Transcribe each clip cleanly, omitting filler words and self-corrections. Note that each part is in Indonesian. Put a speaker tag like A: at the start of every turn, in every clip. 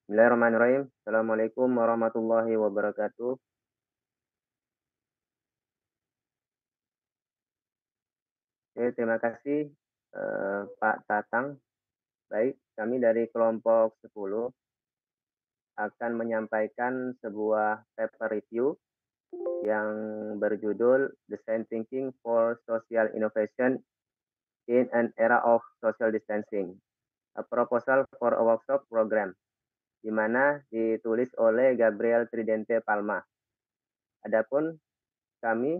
A: Bismillahirrahmanirrahim. Assalamualaikum warahmatullahi wabarakatuh. Oke, terima kasih Pak Tatang. Baik, kami dari kelompok 10 akan menyampaikan sebuah paper review yang berjudul Design Thinking for Social Innovation in an Era of Social Distancing, a Proposal for a Workshop Program, di mana ditulis oleh Gabriel Tridente Palma. Adapun kami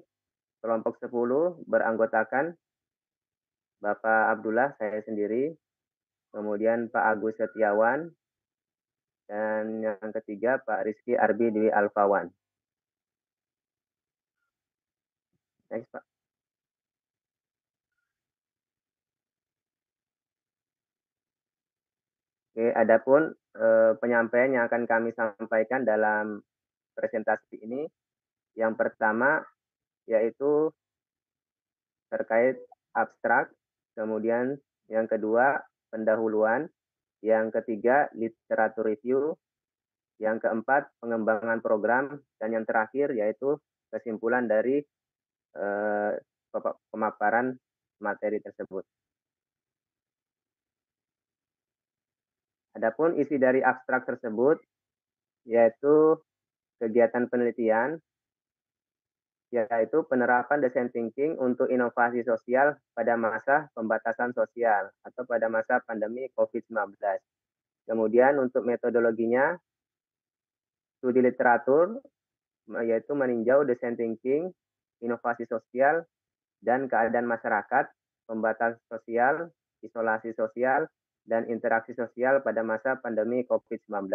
A: kelompok 10 beranggotakan Bapak Abdullah, saya sendiri, kemudian Pak Agus Setiawan, dan yang ketiga Pak Rizky Arbi Dwi Alfawan. Next, Pak. Oke, adapun penyampaian yang akan kami sampaikan dalam presentasi ini, yang pertama yaitu terkait abstrak, kemudian yang kedua pendahuluan, yang ketiga literatur review, yang keempat pengembangan program, dan yang terakhir yaitu kesimpulan dari pemaparan materi tersebut. Adapun isi dari abstrak tersebut yaitu kegiatan penelitian, yaitu penerapan design thinking untuk inovasi sosial pada masa pembatasan sosial atau pada masa pandemi COVID-19. Kemudian untuk metodologinya, studi literatur, yaitu meninjau design thinking, inovasi sosial, dan keadaan masyarakat, pembatasan sosial, isolasi sosial, dan interaksi sosial pada masa pandemi COVID-19.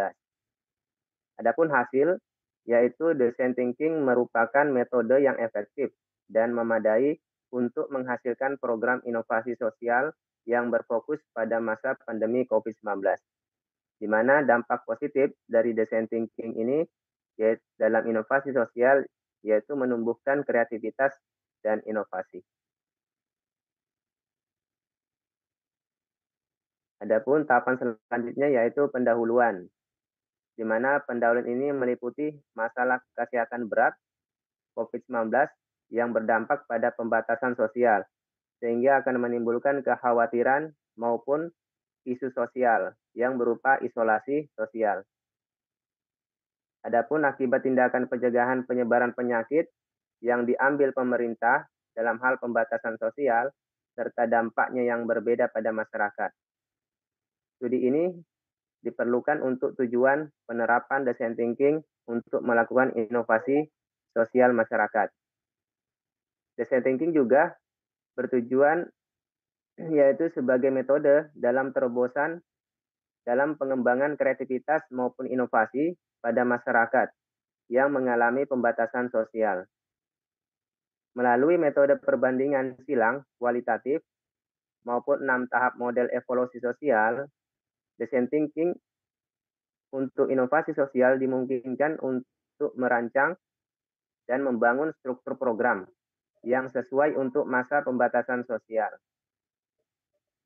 A: Adapun hasil, yaitu design thinking merupakan metode yang efektif dan memadai untuk menghasilkan program inovasi sosial yang berfokus pada masa pandemi COVID-19, di mana dampak positif dari design thinking ini yaitu dalam inovasi sosial yaitu menumbuhkan kreativitas dan inovasi. Adapun tahapan selanjutnya yaitu pendahuluan, di mana pendahuluan ini meliputi masalah kesehatan berat COVID-19 yang berdampak pada pembatasan sosial, sehingga akan menimbulkan kekhawatiran maupun isu sosial yang berupa isolasi sosial. Adapun akibat tindakan pencegahan penyebaran penyakit yang diambil pemerintah dalam hal pembatasan sosial, serta dampaknya yang berbeda pada masyarakat. Studi ini diperlukan untuk tujuan penerapan design thinking untuk melakukan inovasi sosial masyarakat. Design thinking juga bertujuan yaitu sebagai metode dalam terobosan dalam pengembangan kreativitas maupun inovasi pada masyarakat yang mengalami pembatasan sosial. Melalui metode perbandingan silang kualitatif maupun 6 tahap model evolusi sosial, design thinking untuk inovasi sosial dimungkinkan untuk merancang dan membangun struktur program yang sesuai untuk masa pembatasan sosial.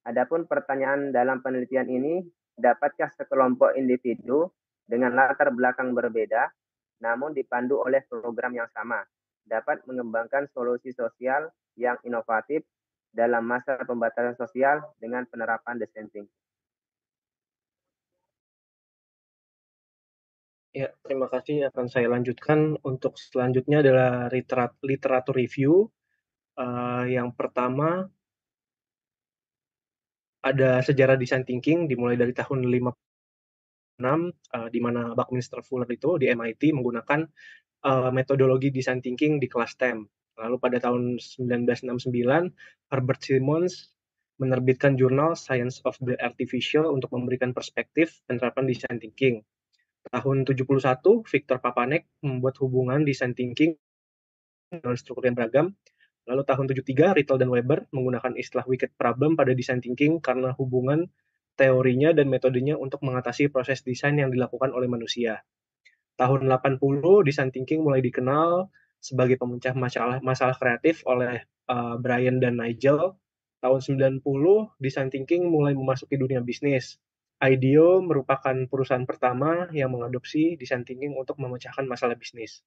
A: Adapun pertanyaan dalam penelitian ini, dapatkah sekelompok individu dengan latar belakang berbeda, namun dipandu oleh program yang sama, dapat mengembangkan solusi sosial yang inovatif dalam masa pembatasan sosial dengan penerapan design thinking?
B: Ya, terima kasih. Akan saya lanjutkan. Untuk selanjutnya adalah literatur review. Yang pertama ada sejarah design thinking dimulai dari tahun 56, di mana Buckminster Fuller itu di MIT menggunakan metodologi design thinking di kelas STEM. Lalu pada tahun 1969, Herbert Simmons menerbitkan jurnal Science of the Artificial untuk memberikan perspektif penerapan design thinking. Tahun 71, Victor Papanek membuat hubungan design thinking dengan struktur yang beragam. Lalu tahun 73, Rittel dan Weber menggunakan istilah wicked problem pada design thinking karena hubungan teorinya dan metodenya untuk mengatasi proses desain yang dilakukan oleh manusia. Tahun 80, design thinking mulai dikenal sebagai pemecah masalah kreatif oleh Brian dan Nigel. Tahun 90, design thinking mulai memasuki dunia bisnis. IDEO merupakan perusahaan pertama yang mengadopsi design thinking untuk memecahkan masalah bisnis.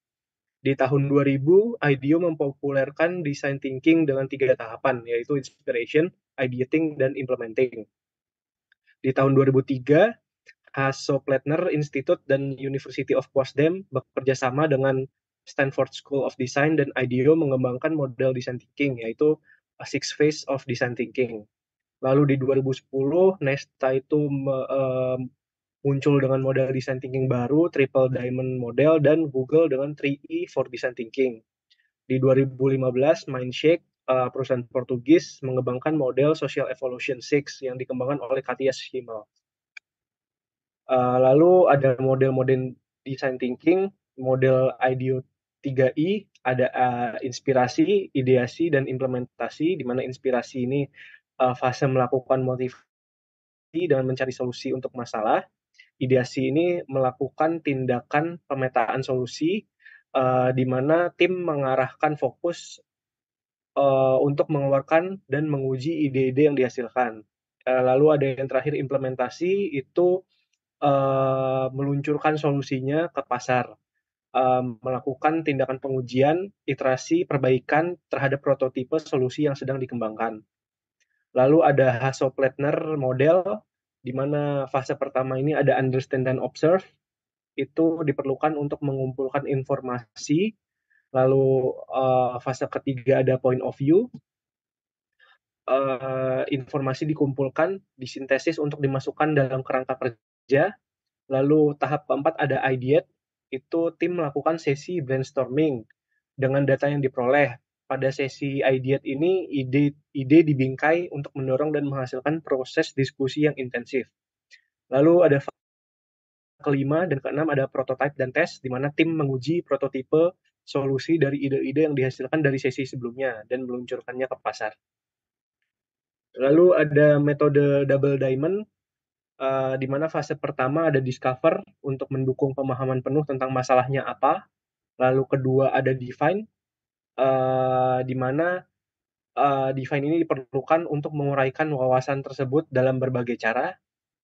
B: Di tahun 2000, IDEO mempopulerkan design thinking dengan 3 tahapan, yaitu inspiration, ideating, dan implementing. Di tahun 2003, Hasso-Plattner Institute dan University of Potsdam bekerja sama dengan Stanford School of Design dan IDEO mengembangkan model design thinking, yaitu Six Phase of Design Thinking. Lalu di 2010, Nesta itu muncul dengan model design thinking baru, Triple Diamond Model, dan Google dengan 3E for Design Thinking. Di 2015, Mindshake, perusahaan Portugis, mengembangkan model Social Evolution 6 yang dikembangkan oleh Katja Schimmel. Lalu ada model-model design thinking, model IDEO 3I, ada inspirasi, ideasi, dan implementasi, di mana inspirasi ini fase melakukan motivasi dengan mencari solusi untuk masalah. Ideasi ini melakukan tindakan pemetaan solusi, di mana tim mengarahkan fokus untuk mengeluarkan dan menguji ide-ide yang dihasilkan. Lalu ada yang terakhir implementasi, itu meluncurkan solusinya ke pasar, melakukan tindakan pengujian, iterasi, perbaikan terhadap prototipe solusi yang sedang dikembangkan. Lalu ada Hasso-Plattner model, di mana fase pertama ini ada understand dan observe, itu diperlukan untuk mengumpulkan informasi. Lalu fase ketiga ada point of view, informasi dikumpulkan, disintesis untuk dimasukkan dalam kerangka kerja. Lalu tahap keempat ada ideate, itu tim melakukan sesi brainstorming dengan data yang diperoleh. Pada sesi ideate ini, ide dibingkai untuk mendorong dan menghasilkan proses diskusi yang intensif. Lalu ada kelima dan keenam ada prototype dan tes, di mana tim menguji prototipe solusi dari ide-ide yang dihasilkan dari sesi sebelumnya dan meluncurkannya ke pasar. Lalu ada metode double diamond, di mana fase pertama ada discover untuk mendukung pemahaman penuh tentang masalahnya apa. Lalu kedua ada define, di mana define ini diperlukan untuk menguraikan wawasan tersebut dalam berbagai cara.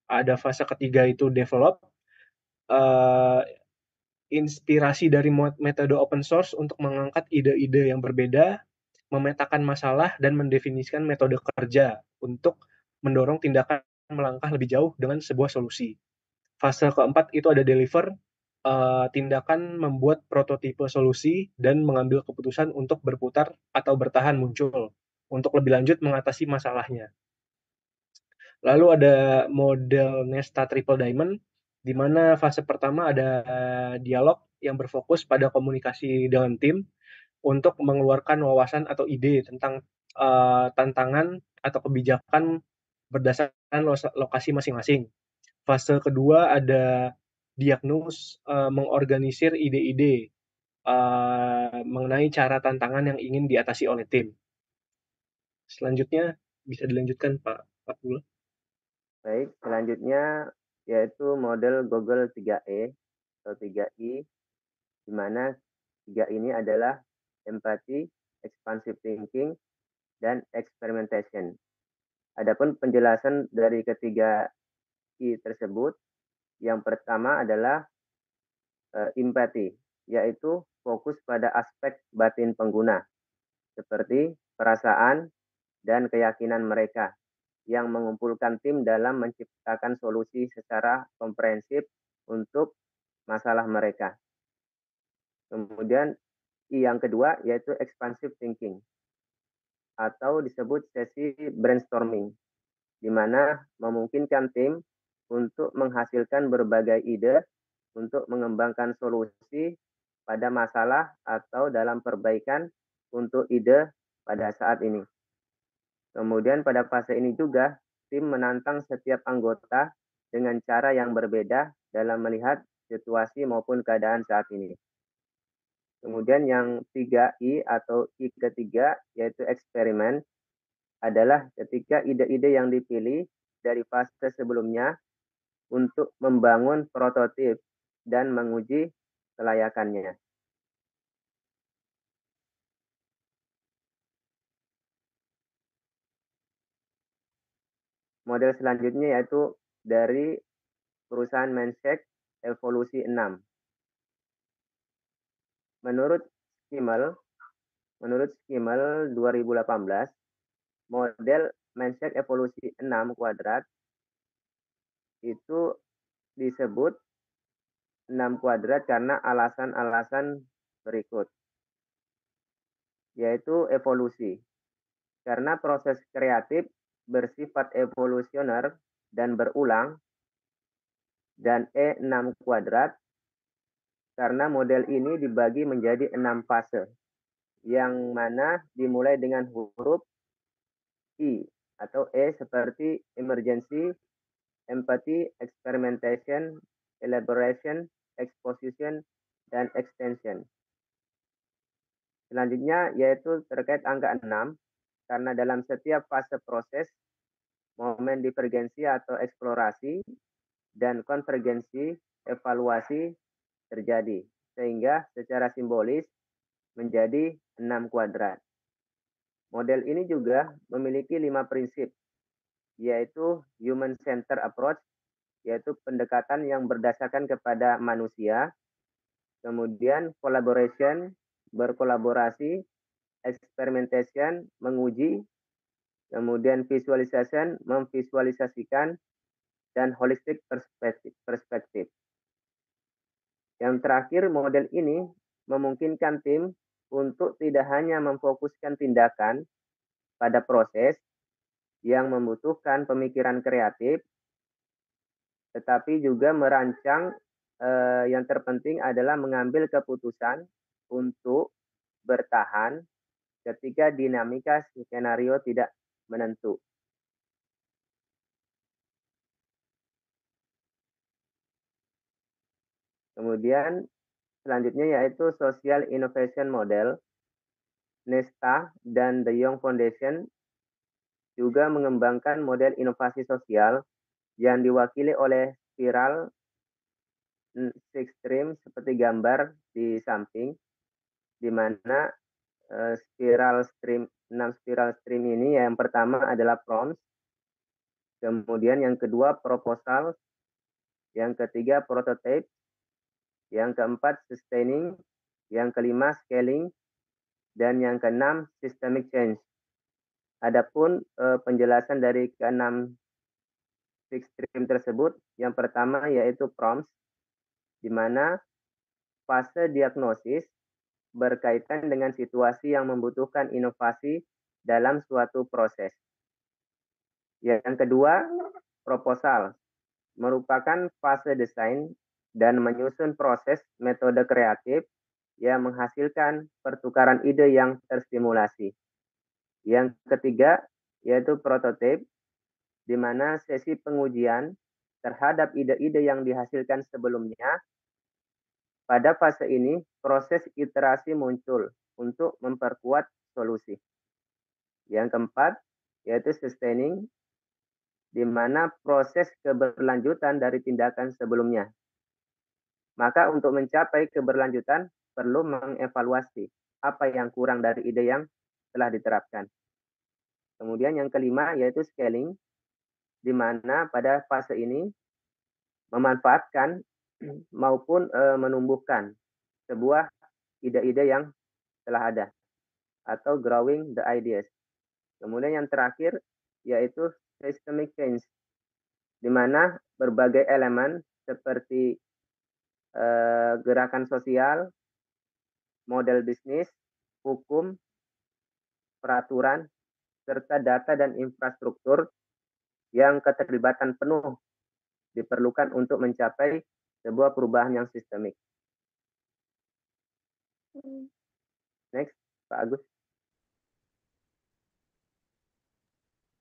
B: Ada fase ketiga itu develop, inspirasi dari metode open source untuk mengangkat ide-ide yang berbeda, memetakan masalah, dan mendefinisikan metode kerja untuk mendorong tindakan melangkah lebih jauh dengan sebuah solusi. Fase keempat itu ada deliver, tindakan membuat prototipe solusi dan mengambil keputusan untuk berputar atau bertahan muncul untuk lebih lanjut mengatasi masalahnya. Lalu ada model Nesta Triple Diamond, di mana fase pertama ada dialog yang berfokus pada komunikasi dengan tim untuk mengeluarkan wawasan atau ide tentang tantangan atau kebijakan berdasarkan lokasi masing-masing. Fase kedua ada diagnose, mengorganisir ide-ide mengenai cara tantangan yang ingin diatasi oleh tim. Selanjutnya bisa dilanjutkan Pak Abdullah.
A: Baik, selanjutnya yaitu model Google 3E atau 3I, di mana 3 ini adalah empathy, expansive thinking, dan experimentation. Adapun penjelasan dari ketiga I tersebut, yang pertama adalah empathy, yaitu fokus pada aspek batin pengguna, seperti perasaan dan keyakinan mereka, yang mengumpulkan tim dalam menciptakan solusi secara komprehensif untuk masalah mereka. Kemudian yang kedua yaitu expansive thinking atau disebut sesi brainstorming, di mana memungkinkan tim untuk menghasilkan berbagai ide untuk mengembangkan solusi pada masalah atau dalam perbaikan untuk ide pada saat ini. Kemudian pada fase ini juga, tim menantang setiap anggota dengan cara yang berbeda dalam melihat situasi maupun keadaan saat ini. Kemudian yang 3I atau I ketiga, yaitu eksperimen, adalah ketika ide-ide yang dipilih dari fase sebelumnya untuk membangun prototip dan menguji kelayakannya. Model selanjutnya yaitu dari perusahaan Mindset Evolusi 6. Menurut Schimmel, 2018, model Mindset Evolusi 6 kuadrat itu disebut 6 kuadrat karena alasan-alasan berikut, yaitu evolusi. Karena proses kreatif bersifat evolusioner dan berulang, dan E6 kuadrat karena model ini dibagi menjadi 6 fase, yang mana dimulai dengan huruf I atau E seperti emergency, empathy, experimentation, elaboration, exposition, dan extension. Selanjutnya yaitu terkait angka 6, karena dalam setiap fase proses, momen divergensi atau eksplorasi, dan konvergensi evaluasi terjadi, sehingga secara simbolis menjadi 6 kuadrat. Model ini juga memiliki 5 prinsip, yaitu human center approach, yaitu pendekatan yang berdasarkan kepada manusia, kemudian collaboration, berkolaborasi, experimentation, menguji, kemudian visualization, memvisualisasikan, dan holistic perspektif. Yang terakhir, model ini memungkinkan tim untuk tidak hanya memfokuskan tindakan pada proses yang membutuhkan pemikiran kreatif, tetapi juga merancang yang terpenting adalah mengambil keputusan untuk bertahan ketika dinamika skenario tidak menentu. Kemudian selanjutnya yaitu Social Innovation Model. Nesta dan The Young Foundation juga mengembangkan model inovasi sosial yang diwakili oleh spiral 6 stream seperti gambar di samping, di mana spiral stream 6 spiral stream ini yang pertama adalah prompts, kemudian yang kedua proposal, yang ketiga prototype, yang keempat sustaining, yang kelima scaling, dan yang keenam systemic change. Adapun penjelasan dari keenam stream tersebut, yang pertama yaitu prompts, di mana fase diagnosis berkaitan dengan situasi yang membutuhkan inovasi dalam suatu proses. Yang kedua, proposal, merupakan fase desain dan menyusun proses metode kreatif yang menghasilkan pertukaran ide yang terstimulasi. Yang ketiga, yaitu prototipe, di mana sesi pengujian terhadap ide-ide yang dihasilkan sebelumnya. Pada fase ini, proses iterasi muncul untuk memperkuat solusi. Yang keempat, yaitu sustaining, di mana proses keberlanjutan dari tindakan sebelumnya. Maka untuk mencapai keberlanjutan, perlu mengevaluasi apa yang kurang dari ide yang telah diterapkan. Kemudian yang kelima, yaitu scaling, di mana pada fase ini memanfaatkan maupun menumbuhkan sebuah ide-ide yang telah ada atau growing the ideas. Kemudian yang terakhir yaitu systemic change, di mana berbagai elemen seperti gerakan sosial, model bisnis, hukum, peraturan, serta data dan infrastruktur yang keterlibatan penuh diperlukan untuk mencapai sebuah perubahan yang sistemik. Next, Pak Agus.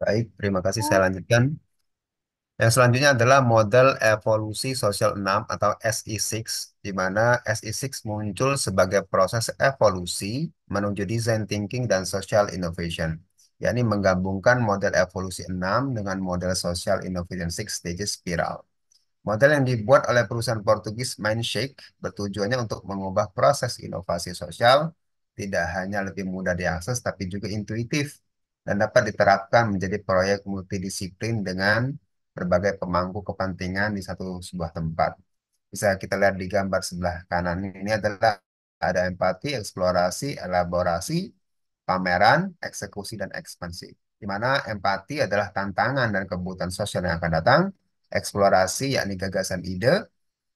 C: Baik, terima kasih. Saya lanjutkan. Yang selanjutnya adalah model evolusi sosial 6 atau SE6, di mana SE6 muncul sebagai proses evolusi menuju design thinking dan social innovation, yakni menggabungkan model evolusi 6 dengan model social innovation 6 stages spiral. Model yang dibuat oleh perusahaan Portugis Mindshake bertujuannya untuk mengubah proses inovasi sosial tidak hanya lebih mudah diakses, tapi juga intuitif dan dapat diterapkan menjadi proyek multidisiplin dengan berbagai pemangku kepentingan di sebuah tempat. Bisa kita lihat di gambar sebelah kanan ini adalah ada empati, eksplorasi, elaborasi, pameran, eksekusi, dan ekspansi. Di mana empati adalah tantangan dan kebutuhan sosial yang akan datang, eksplorasi yakni gagasan ide,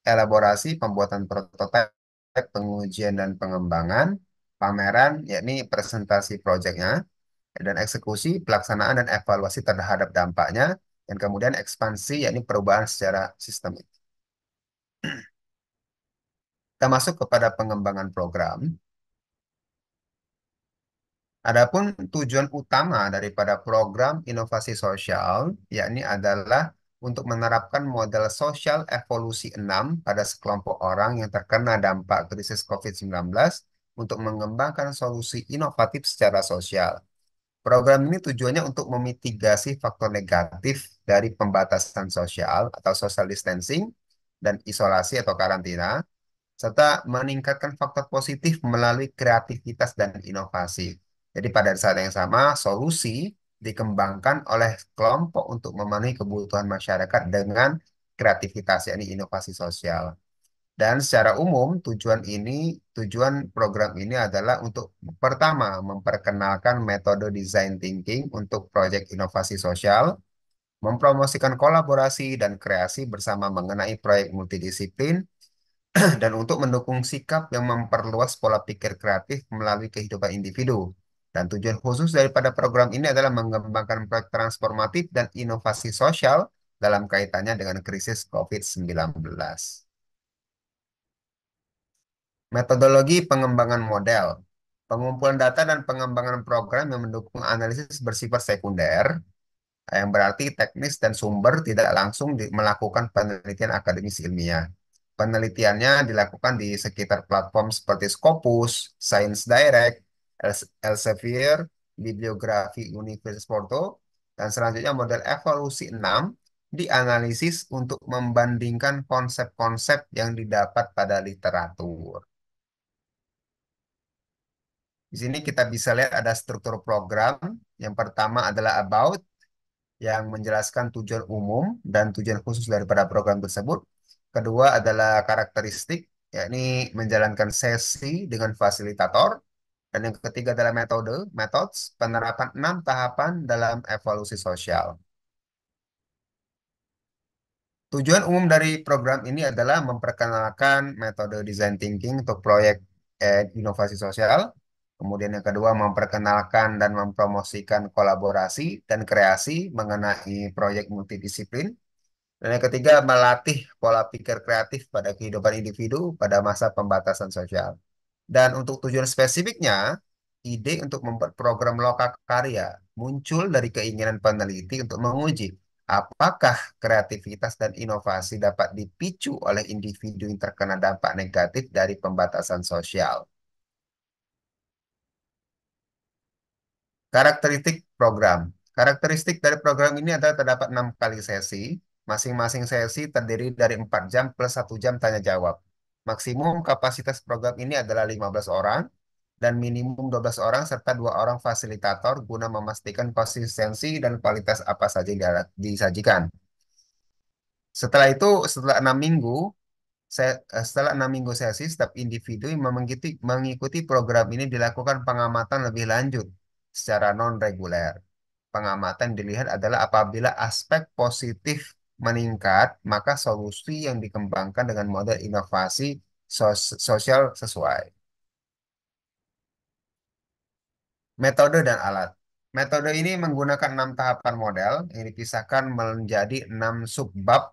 C: elaborasi pembuatan prototipe, pengujian dan pengembangan, pameran yakni presentasi proyeknya, dan eksekusi pelaksanaan dan evaluasi terhadap dampaknya, dan kemudian ekspansi yakni perubahan secara sistemik. Kita masuk kepada pengembangan program. Adapun tujuan utama daripada program inovasi sosial, yakni adalah untuk menerapkan model sosial evolusi 6 pada sekelompok orang yang terkena dampak krisis COVID-19 untuk mengembangkan solusi inovatif secara sosial. Program ini tujuannya untuk memitigasi faktor negatif dari pembatasan sosial atau social distancing dan isolasi atau karantina, serta meningkatkan faktor positif melalui kreativitas dan inovasi. Jadi pada saat yang sama, solusi dikembangkan oleh kelompok untuk memenuhi kebutuhan masyarakat dengan kreativitas, yakni inovasi sosial. Dan secara umum, tujuan program ini adalah untuk pertama, memperkenalkan metode design thinking untuk proyek inovasi sosial, mempromosikan kolaborasi dan kreasi bersama mengenai proyek multidisiplin, dan untuk mendukung sikap yang memperluas pola pikir kreatif melalui kehidupan individu. Dan tujuan khusus daripada program ini adalah mengembangkan proyek transformatif dan inovasi sosial dalam kaitannya dengan krisis COVID-19. Metodologi pengembangan model. Pengumpulan data dan pengembangan program yang mendukung analisis bersifat sekunder, yang berarti teknis dan sumber tidak langsung melakukan penelitian akademis ilmiah. Penelitiannya dilakukan di sekitar platform seperti Scopus, Science Direct, Elsevier, Bibliografi Universitas Porto, dan selanjutnya model evolusi 6 dianalisis untuk membandingkan konsep-konsep yang didapat pada literatur. Di sini kita bisa lihat ada struktur program. Yang pertama adalah about, yang menjelaskan tujuan umum dan tujuan khusus daripada program tersebut. Kedua adalah karakteristik, yakni menjalankan sesi dengan fasilitator. Dan yang ketiga adalah methods, penerapan 6 tahapan dalam evolusi sosial. Tujuan umum dari program ini adalah memperkenalkan metode design thinking untuk proyek inovasi sosial. Kemudian yang kedua, memperkenalkan dan mempromosikan kolaborasi dan kreasi mengenai proyek multidisiplin. Dan yang ketiga, melatih pola pikir kreatif pada kehidupan individu pada masa pembatasan sosial. Dan untuk tujuan spesifiknya, ide untuk membuat program lokakarya muncul dari keinginan peneliti untuk menguji apakah kreativitas dan inovasi dapat dipicu oleh individu yang terkena dampak negatif dari pembatasan sosial. Karakteristik program. Karakteristik dari program ini adalah terdapat 6 kali sesi. Masing-masing sesi terdiri dari 4 jam plus 1 jam tanya jawab. Maksimum kapasitas program ini adalah 15 orang dan minimum 12 orang serta 2 orang fasilitator guna memastikan konsistensi dan kualitas apa saja yang disajikan. Setelah itu, setelah 6 minggu sesi, setiap individu yang mengikuti program ini dilakukan pengamatan lebih lanjut secara non-reguler. Pengamatan dilihat adalah apabila aspek positif meningkat, maka solusi yang dikembangkan dengan model inovasi sosial sesuai. Metode dan alat. Metode ini menggunakan 6 tahapan model yang dipisahkan menjadi 6 subbab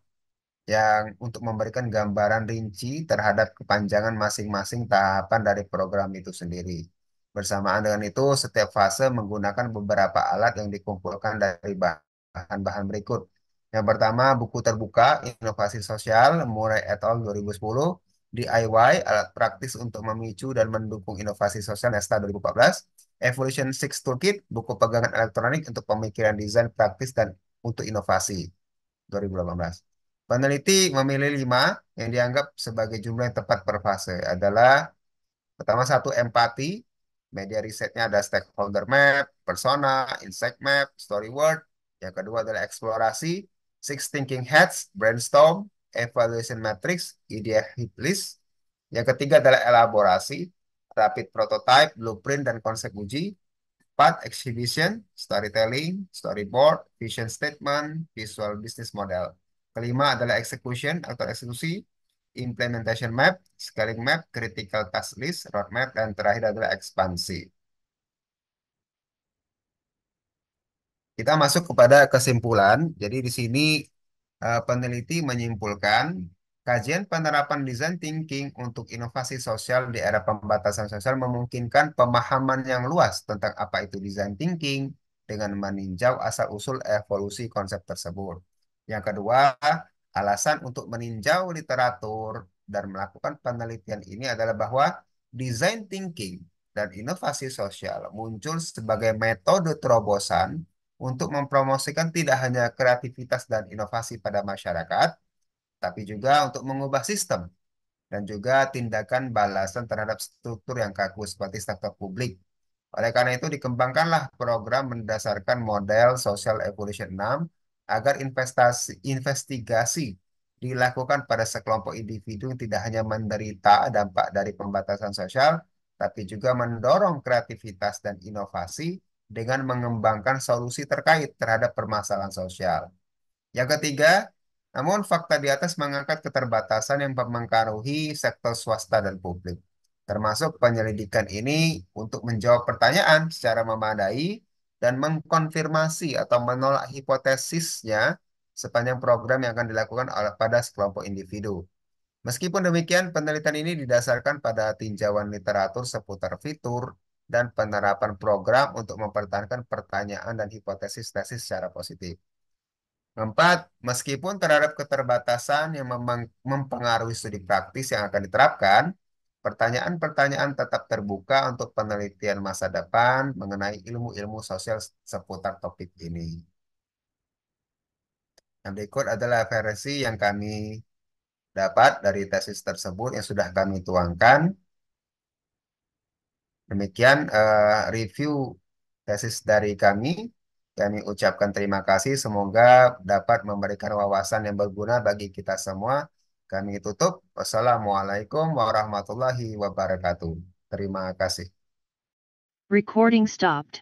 C: yang untuk memberikan gambaran rinci terhadap kepanjangan masing-masing tahapan dari program itu sendiri. Bersamaan dengan itu, setiap fase menggunakan beberapa alat yang dikumpulkan dari bahan-bahan berikut. Yang pertama, buku terbuka, Inovasi Sosial, Murray et al. 2010, DIY, alat praktis untuk memicu dan mendukung inovasi sosial, Nesta 2014, Evolution 6 Toolkit, buku pegangan elektronik untuk pemikiran desain praktis dan untuk inovasi, 2018. Peneliti memilih 5 yang dianggap sebagai jumlah yang tepat per fase adalah pertama, 1, empati. Media risetnya ada stakeholder map, persona, insight map, story word. Yang kedua adalah eksplorasi. Six thinking hats, brainstorm, evaluation matrix, idea hit list. Yang ketiga adalah elaborasi, rapid prototype, blueprint, dan konsep uji. Empat, exhibition, storytelling, storyboard, vision statement, visual business model. Kelima adalah execution atau eksekusi, implementation map, scaling map, critical task list, roadmap, dan terakhir adalah ekspansi. Kita masuk kepada kesimpulan. Jadi di sini peneliti menyimpulkan kajian penerapan design thinking untuk inovasi sosial di era pembatasan sosial memungkinkan pemahaman yang luas tentang apa itu design thinking dengan meninjau asal-usul evolusi konsep tersebut. Yang kedua, alasan untuk meninjau literatur dan melakukan penelitian ini adalah bahwa design thinking dan inovasi sosial muncul sebagai metode terobosan untuk mempromosikan tidak hanya kreativitas dan inovasi pada masyarakat, tapi juga untuk mengubah sistem dan juga tindakan balasan terhadap struktur yang kaku seperti sektor publik. Oleh karena itu dikembangkanlah program mendasarkan model Social Evolution 6 agar investigasi dilakukan pada sekelompok individu yang tidak hanya menderita dampak dari pembatasan sosial, tapi juga mendorong kreativitas dan inovasi dengan mengembangkan solusi terkait terhadap permasalahan sosial. Yang ketiga, namun fakta di atas mengangkat keterbatasan yang mempengaruhi sektor swasta dan publik. Termasuk penyelidikan ini untuk menjawab pertanyaan secara memadai dan mengkonfirmasi atau menolak hipotesisnya sepanjang program yang akan dilakukan pada sekelompok individu. Meskipun demikian, penelitian ini didasarkan pada tinjauan literatur seputar fitur dan penerapan program untuk mempertahankan pertanyaan dan hipotesis tesis secara positif. Keempat, meskipun terhadap keterbatasan yang mempengaruhi studi praktis yang akan diterapkan, pertanyaan-pertanyaan tetap terbuka untuk penelitian masa depan mengenai ilmu-ilmu sosial seputar topik ini. Yang berikut adalah versi yang kami dapat dari tesis tersebut yang sudah kami tuangkan. Demikian review tesis dari kami. Kami ucapkan terima kasih. Semoga dapat memberikan wawasan yang berguna bagi kita semua. Kami tutup. Wassalamualaikum warahmatullahi wabarakatuh. Terima kasih.
D: Recording stopped.